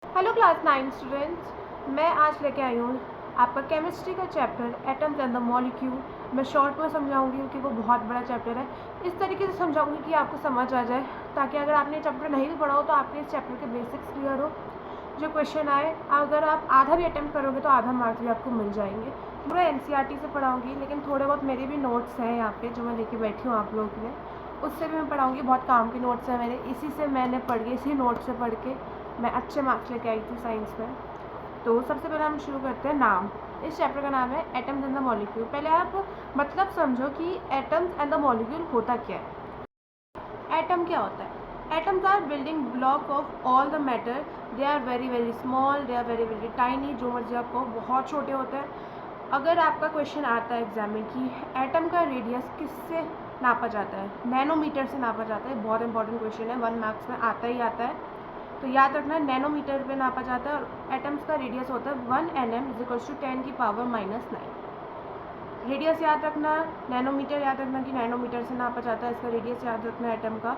Hello class 9 students, मैं आज लेके आई हूँ आपका केमिस्ट्री का chapter atoms and the molecule. मैं शॉर्ट में समझाऊंगी क्योंकि वो बहुत बड़ा चैप्टर है। इस तरीके से समझाऊंगी कि आपको समझ आ जाए, ताकि अगर आपने चैप्टर नहीं भी पढ़ा हो तो आपके इस चैप्टर के बेसिक्स क्लियर हो। जो क्वेश्चन आए, अगर आप आधा भी अटैम्प्ट करोगे तो आधा मार्क्स भी आपको मिल जाएंगे। पूरा NCERT से पढ़ाऊँगी, लेकिन थोड़े बहुत मेरे भी नोट्स हैं यहाँ पर जो मैं लेके बैठी हूँ आप लोगों के लिए। उससे भी मैं पढ़ाऊँगी। बहुत काम के नोट्स हैं मेरे, इसी से मैंने पढ़ के, इसी नोट से पढ़ के मैं अच्छे मार्क्स लेके आई थी साइंस में। तो सबसे पहले हम शुरू करते हैं। नाम, इस चैप्टर का नाम है एटम्स एंड द मॉलिक्यूल। पहले आप मतलब समझो कि एटम्स एंड द मॉलिक्यूल होता क्या है। एटम क्या होता है? Atoms are building block of all the matter. They are very very small, they are very very tiny. जो मर्जी आपको, बहुत छोटे होते हैं। अगर आपका क्वेश्चन आता है एग्जाम में कि एटम का रेडियस किससे नापा जाता है, नैनोमीटर से नापा जाता है। बहुत इंपॉर्टेंट क्वेश्चन है, 1 मार्क्स में आता ही आता है। तो याद रखना, नैनोमीटर पे नापा जाता है और एटम्स का रेडियस होता है 1 nm = 10⁻⁹। रेडियस याद रखना, नैनोमीटर याद रखना कि नैनोमीटर से नापा जाता है। इसका रेडियस याद रखना एटम का।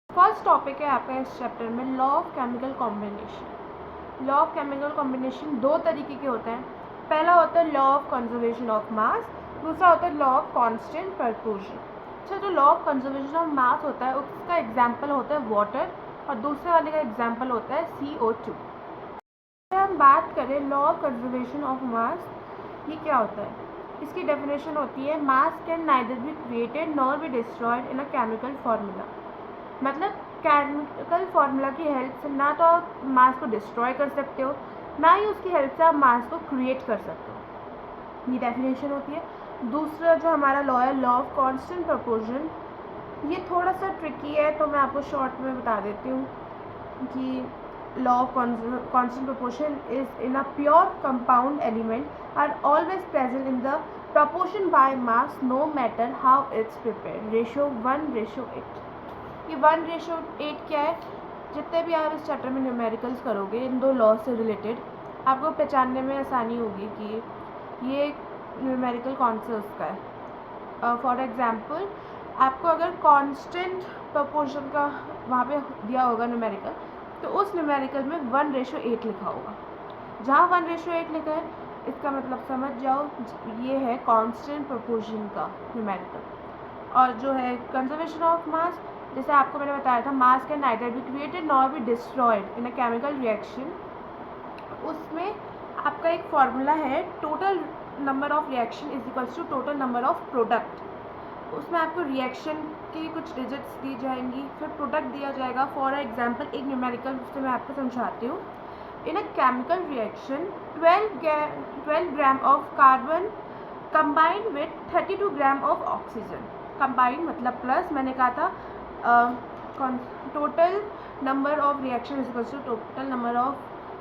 फर्स्ट टॉपिक है आपका इस चैप्टर में law of chemical combination. Law of chemical combination दो तरीके के होते हैं। पहला होता है लॉ ऑफ कंजर्वेशन ऑफ मास, दूसरा होता है लॉ ऑफ कांस्टेंट प्रपोर्शन। अच्छा, जो लॉ ऑफ कंजर्वेशन ऑफ मास होता है उसका एग्जाम्पल होता है वाटर, और दूसरे वाले का एग्जाम्पल होता है CO2। अगर हम बात करें लॉ ऑफ कंजर्वेशन ऑफ मास, ये क्या होता है? इसकी डेफिनेशन होती है मास can neither be created nor be destroyed in a chemical formula. मतलब केमिकल फार्मूला की हेल्प से ना तो आप मास को डिस्ट्रॉय कर सकते हो, ना ही उसकी हेल्प से आप मास को क्रिएट कर सकते हो। ये डेफिनेशन होती है। दूसरा जो हमारा लॉ है, लॉ ऑफ कांस्टेंट प्रपोर्शन, ये थोड़ा सा ट्रिकी है, तो मैं आपको शॉर्ट में बता देती हूँ कि law of constant proportion is in a pure compound element are always present in the proportion by mass no matter how it's prepared। Ratio 1:8। ये 1:8 क्या है? जितने भी आप इस चैप्टर में न्यूमेरिकल्स करोगे इन दो लॉ से रिलेटेड, आपको पहचानने में आसानी होगी कि ये न्यूमेरिकल कौन से उसका है। फॉर एग्जांपल, आपको अगर कांस्टेंट प्रपोर्शन का वहाँ पे दिया होगा न्यूमेरिकल, तो उस न्यूमेरिकल में 1:8 लिखा होगा। जहाँ 1:8 लिखा है, इसका मतलब समझ जाओ ये है कांस्टेंट प्रपोर्शन का न्यूमेरिकल। और जो है कंजर्वेशन ऑफ मास, जैसे आपको मैंने बताया था, mass can neither be created nor be destroyed in a chemical reaction. उसमें आपका एक फार्मूला है, total number of reaction is equals to total number of product. उसमें आपको रिएक्शन की कुछ डिजिट्स दी जाएंगी, फिर प्रोडक्ट दिया जाएगा। फॉर एग्जांपल एक न्यूमेरिकल उससे मैं आपको समझाती हूँ। In a chemical reaction 12 gram of carbon combined with 32 gram of oxygen. Combined मतलब प्लस, मैंने कहा था total number of reaction is equals to total number of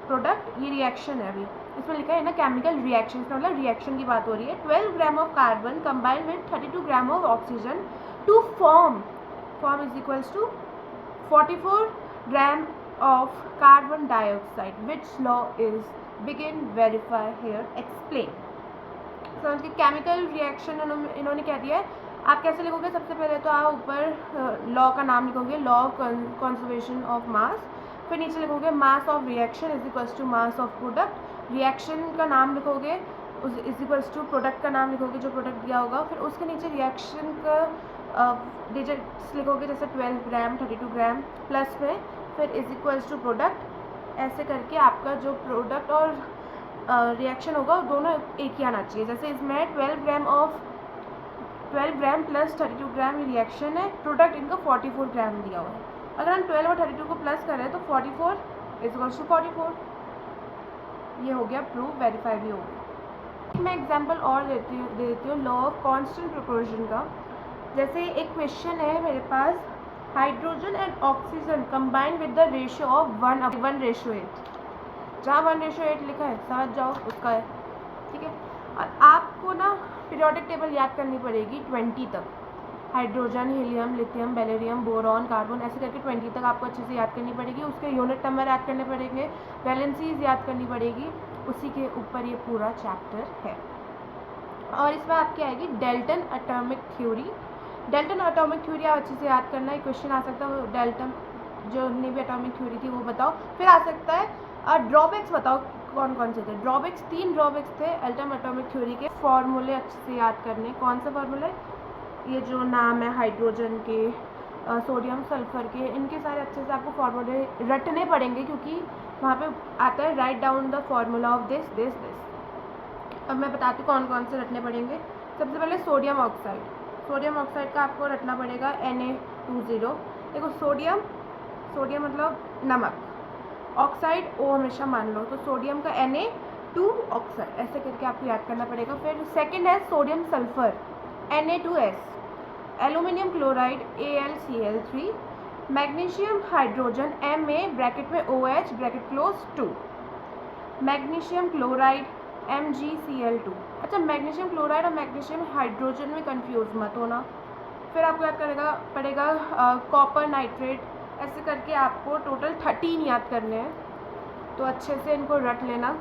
product. ये रिएक्शन है, अभी इसमें लिखा है ना केमिकल रिएक्शन, इसका मतलब रिएक्शन की बात हो रही है। 12 gram of carbon combined with 32 gram of oxygen to form is equals to 44 gram of carbon dioxide. Which law is begin, verify, here, explain. समझ के केमिकल रिएक्शन इन्होंने क्या दिया है। आप कैसे लिखोगे? सबसे पहले तो आप ऊपर लॉ का नाम लिखोगे, law of conservation of mass. फिर नीचे लिखोगे mass of reaction is equals to mass of product. Reaction का नाम लिखोगे, उस इज इक्वल्स टू प्रोडक्ट का नाम लिखोगे जो प्रोडक्ट दिया होगा। फिर उसके नीचे रिएक्शन का डिजिट्स लिखोगे, जैसे 12 ग्राम, 32 ग्राम प्लस में, फिर इज इक्वल्स टू प्रोडक्ट। ऐसे करके आपका जो प्रोडक्ट और रिएक्शन होगा दोनों एक ही आना चाहिए। जैसे इसमें 12 ग्राम प्लस 32 ग्राम रिएक्शन है, प्रोडक्ट इनका 44 ग्राम दिया हुआ है। अगर हम 12 और 32 को प्लस करें तो 44 इज इक्वल्स टू 44। ये हो गया प्रूफ, वेरीफाई भी हो गया। मैं एग्जांपल और दे देती हूँ लॉ ऑफ कांस्टेंट प्रोपोर्शन का। जैसे एक क्वेश्चन है मेरे पास, hydrogen and oxygen combined with the ratio of 1:8। जहाँ 1:8 लिखा है समझ जाओ उसका है, ठीक है। और आपको ना पीरियोडिक टेबल याद करनी पड़ेगी 20 तक। Hydrogen, helium, lithium, beryllium, boron, carbon, ऐसे करके 20 तक आपको अच्छे से याद करनी पड़ेगी। उसके यूनिट नंबर याद करने पड़ेंगे, वैलेंसीज याद करनी पड़ेगी। उसी के ऊपर ये पूरा चैप्टर है। और इसमें आपकी आएगी Dalton atomic theory. Dalton atomic theory आप अच्छे से याद करना है, क्वेश्चन आ सकता है। डेल्टन जो ने भी एटॉमिक थ्योरी थी वो बताओ। फिर आ सकता है ड्रॉबैक्स बताओ कौन कौन से थे। ड्रॉबैक्स 3 ड्रॉबैक्स थे एटॉमिक थ्योरी के। फॉर्मूले अच्छे से याद करने। कौन से फॉर्मूले? ये जो नाम है हाइड्रोजन के, सोडियम सल्फर के, इनके सारे अच्छे से आपको फार्मूले रटने पड़ेंगे, क्योंकि वहाँ पे आता है write down the formula of this this this. अब मैं बताती हूँ कौन कौन से रटने पड़ेंगे। सबसे पहले सोडियम ऑक्साइड। सोडियम ऑक्साइड का आपको रटना पड़ेगा Na2O। देखो सोडियम, सोडियम मतलब नमक, ऑक्साइड ओ हमेशा मान लो, तो सोडियम का Na2 ऑक्साइड, ऐसे करके आपको याद करना पड़ेगा। फिर सेकेंड है sodium sulphur Na2S, aluminium chloride AlCl3, magnesium hydrogen Ma bracket में OH bracket close 2, magnesium chloride MgCl2। अच्छा, मैग्नीशियम क्लोराइड और मैग्नीशियम हाइड्रोजन में कंफ्यूज मत होना। फिर आपको याद करना पड़ेगा कॉपर नाइट्रेट। ऐसे करके आपको टोटल 13 याद करने हैं, तो अच्छे से इनको रट लेना।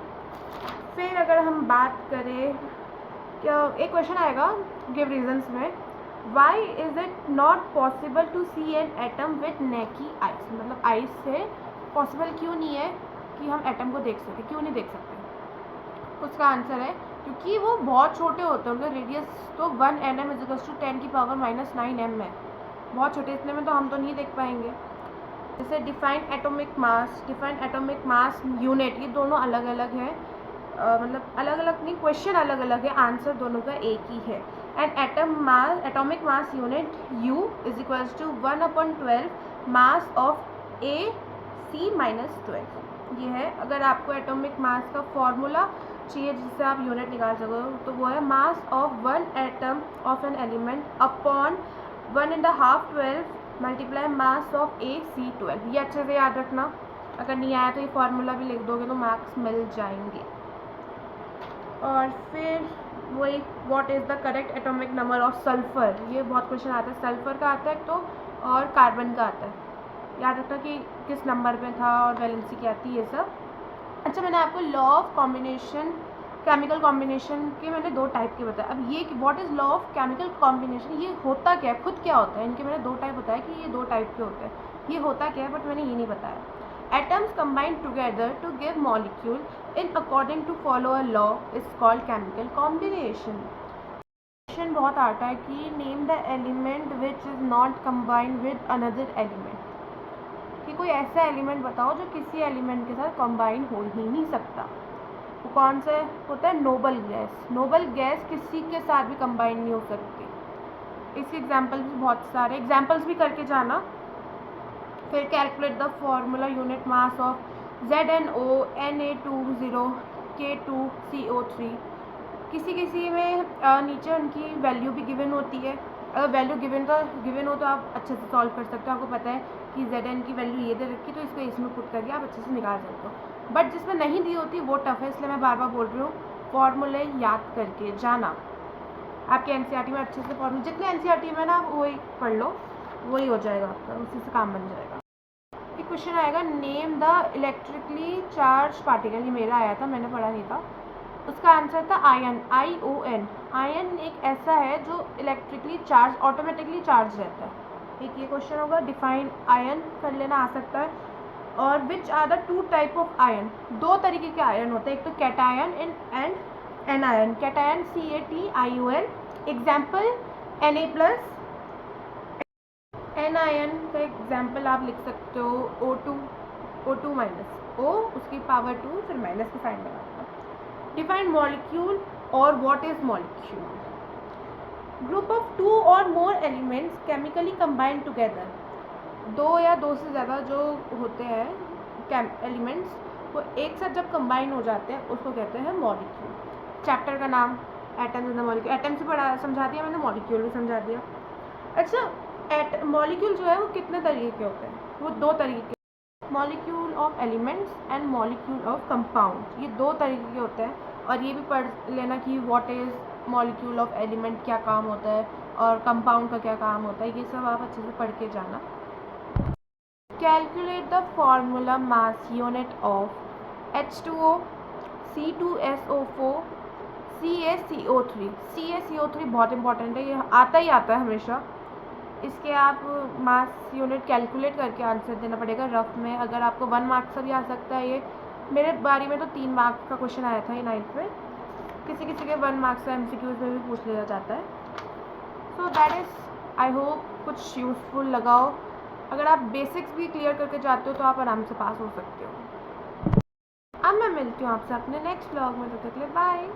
फिर अगर हम बात करें, एक क्वेश्चन आएगा गिव रीजंस में, why is it not possible to see an atom with naked eyes, मतलब आइस से पॉसिबल क्यों नहीं है कि हम एटम को देख सकें, क्यों नहीं देख सकते? उसका आंसर है क्योंकि वो बहुत छोटे होते हैं, उनका रेडियस तो 1 nm = 10⁻⁹ है, बहुत छोटे, इतने में तो हम तो नहीं देख पाएंगे। जैसे define atomic mass, define atomic mass unit, ये दोनों अलग अलग हैं, मतलब अलग अलग नहीं, क्वेश्चन अलग अलग है, आंसर दोनों का एक ही है। And atomic mass unit U = 1/12 mass of AC-12। ये है। अगर आपको एटॉमिक मास का फॉर्मूला चाहिए जिससे आप यूनिट निकाल सको, तो वो है mass of 1 atom of an element upon 1/12 multiply mass of AC-12। ये अच्छे से याद रखना, अगर नहीं आया तो ये फार्मूला भी लिख दोगे तो मार्क्स मिल जाएंगे। और फिर वही what is the correct atomic number of sulphur, ये बहुत क्वेश्चन आता है। सल्फ़र का आता है तो, और कार्बन का आता है, याद रखना कि किस नंबर पे था और वैलेंसी क्या थी, ये सब। अच्छा, मैंने आपको law of combination, chemical combination के मैंने 2 टाइप के बताया। अब ये what is law of chemical combination, ये होता क्या है, खुद क्या होता है, इनके मैंने 2 टाइप बताया कि ये 2 टाइप के होते हैं, ये होता क्या है, बट मैंने ये नहीं बताया। Atoms combine together to give molecule in according to follow a law is called chemical combination. Question बहुत आता है कि name the element which is not combined with another element, कि कोई ऐसा एलिमेंट बताओ जो किसी एलिमेंट के साथ कंबाइन हो ही नहीं सकता। वो कौन सा होता है? Noble gas. नोबल गैस किसी के साथ भी कंबाइन नहीं हो सकती। इसके एग्जाम्पल भी बहुत सारे, एग्जाम्पल्स भी करके जाना। फिर calculate the formula unit mass of ZnO Na2O K2CO3। किसी किसी में नीचे उनकी वैल्यू भी गिवन होती है। अगर वैल्यू गिवन हो तो आप अच्छे से सॉल्व कर सकते हो, आपको पता है कि Zn की वैल्यू ये दे रखी, तो इसको इसमें पुट करके आप अच्छे से निकाल सकते हो। बट जिसमें नहीं दी होती वो टफ है, इसलिए मैं बार बार बोल रही हूँ फॉर्मूले याद करके जाना। आपके एनसीईआरटी में अच्छे से फॉर्मूले, जितने एनसीईआरटी में ना वही पढ़ लो, वही हो जाएगा आपका, उसी से काम बन जाएगा। एक क्वेश्चन आएगा, name the electrically charge particle, ये मेरा आया था, मैंने पढ़ा नहीं था। उसका आंसर था आयन, ION। आयन एक ऐसा है जो इलेक्ट्रिकली चार्ज, ऑटोमेटिकली चार्ज रहता है। एक ये क्वेश्चन होगा, डिफाइन आयन कर लेना आ सकता है। और which are the 2 type of ion, 2 तरीके के आयन होते हैं, एक तो cation and anion. Cation CATION, example Na+। Anion का एग्जाम्पल आप लिख सकते हो O2 माइनस O, उसकी पावर 2, फिर माइनस की साइन लगाना। डिफाइन मॉलिक्यूल और what is molecule, group of 2 और more elements chemically combined together. 2 या 2 से ज़्यादा जो होते हैं एलिमेंट्स, वो एक साथ जब कंबाइन हो जाते हैं उसको कहते हैं मॉलिक्यूल। चैप्टर का नाम atoms in the molecule, atom से पढ़ा समझा दिया मैंने, मॉलिक्यूल भी समझा दिया। अच्छा, मॉलिक्यूल जो है वो कितने तरीके के होते हैं? वो 2 तरीके के, molecule of elements and molecule of compound. ये 2 तरीके के होते हैं। और ये भी पढ़ लेना कि what is molecule of element, क्या काम होता है, और कंपाउंड का क्या काम होता है, ये सब आप अच्छे से पढ़ के जाना। Calculate the formula mass unit of H2O C2SO4 CaCO3। CaCO3 बहुत इंपॉर्टेंट है, ये आता ही आता है हमेशा। इसके आप मास यूनिट कैलकुलेट करके आंसर देना पड़ेगा रफ में। अगर आपको 1 मार्क्स का भी आ सकता है ये, मेरे बारी में तो 3 मार्क्स का क्वेश्चन आया था ये 9th में, किसी किसी के 1 मार्क्स का MCQs में भी पूछ लिया जाता है। So that is, I hope कुछ यूज़फुल लगा हो। अगर आप बेसिक्स भी क्लियर करके जाते हो तो आप आराम से पास हो सकते हो। अब मैं मिलती हूँ आपसे अपने नेक्स्ट व्लॉग में, तब तक के लिए बाय।